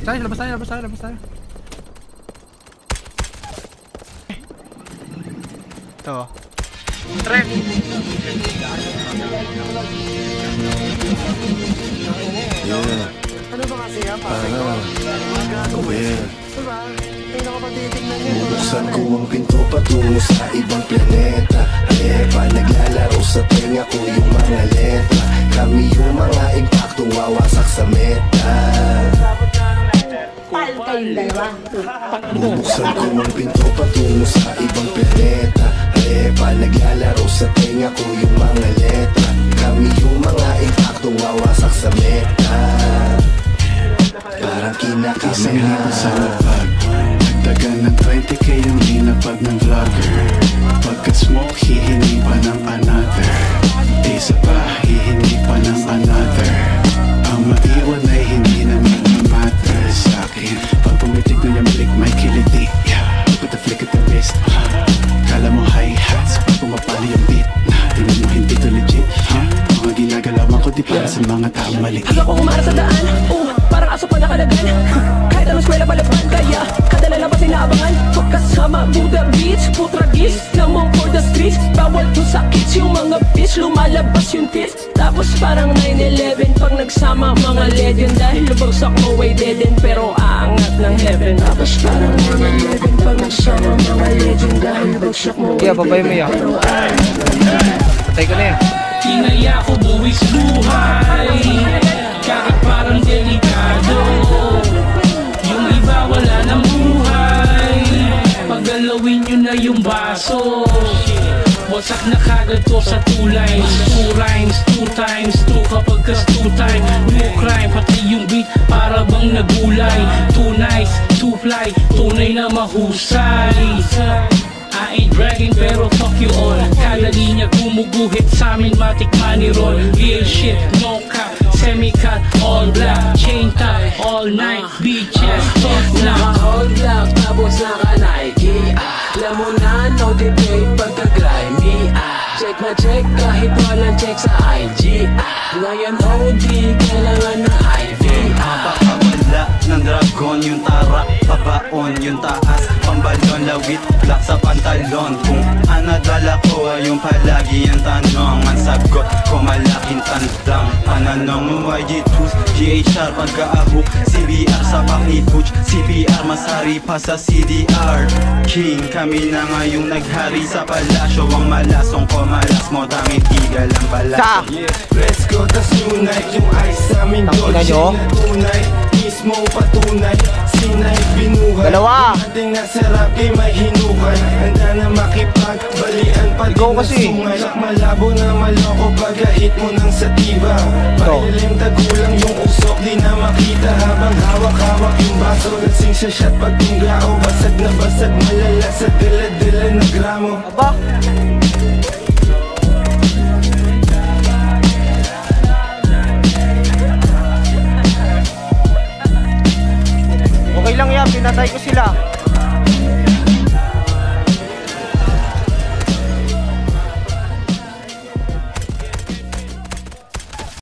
Labas tayo. Ito. Trend. Ano ba kasi yan? Diba? Tingnan ko pa titignan niya. Bubuksan ko ang pinto patungo sa ibang planeta. Alepa, naglalaro sa tenga ko yung mga letra. Kami yung mga impaktong wawasak sa meta. Pal kayong dalawa. Bubuksan ko ang pinto patungo sa ibang planeta. Alepa, naglalaro sa tenga ko yung mga letra. Kami yung mga impaktong wawasak sa meta. Parang kinakasama sa lapag. Nagdagan ng 20k yung hinapag ng vlogger. Pagka-smoke, hihingi pa ng another. Isa pa, hihingi pa ng another. Ang maiwan ay hindi naman matter sa akin. Pag pumitig na yung blick, may kiliti. Put the flick at the wrist. Kala mo hi-hats, pag pumapali yung beat. Tingnan mo hindi to legit. Mga ginagalawan ko di para sa mga taong maliit. Ako kumara sa daan, parang aso pa nakalagan. Kahit anong eskwela palaban, kaya kada lalabas ay naabangan. Pagkasama, Buddha Beats, putragis lamang for the streets, bawal to sa kids. Yung mga bitch, lumalabas yung tits. Tapos parang 9/11 pag nagsama mga legend. Dahil lubagsak mo ay dead end, pero aangat ng heaven. Tapos parang 9/11 pag nagsama mga legend. Dahil lubagsak mo ay dead end, pero Patay ko na yan. Tinaya ko buwis buhay, kahit parang delikado. Yung iba wala ng buhay, paggalawin nyo na yung baso. Wasak na kagad to sa 2 lines, 2 rhymes, 2 times 2 kapag kas 2 time. No crime, pati yung beat para bang nagulay. Too nice, too fly, tunay na mahusay. I ain't bragging pero fuck you all. Kada linya gumuguhit sa amin, matik money roll. Real shit, no cap, semi-cut, all black, chain tie, all night, beaches, top black. all black, tapos naka-Nike. Alam mo na, no debate pagka-grimy. Check na check kahit walang check sa IG. Ngayon OD, kailangan ng IV. Mapapawala ng dragon yung tara, pabaon yung taas, pambalon, lawit, black sa pantalon. Kung anadala ko ay yung palagi ang tanong. Ang sagot ko malaking tandang pananong. YG2s, GHR pagkaahok, CBR sa pakiputch, CPR masari pa sa CDR. King kami na ngayong naghari sa palasyo. Ang malasong ko malas mo, daming tigal ang balasyo. Let's go, tas unite yung ice sa aming Dolce na tunay. Mismo patunay, sinay binuhay. Dalawa. Ating nasarap kay may hinukay. Handa na makipagbalian pa din na sungay. Malabo na maloko pag-hit mo ng sativa. Pailim tagulang yung usok, di na makita. Habang hawak-hawak yung baso, lasing sa shot pag tunggao. Basag na basag, malala sa dila-dila na gramo. Aba? Okay lang yan, pinatay ko sila.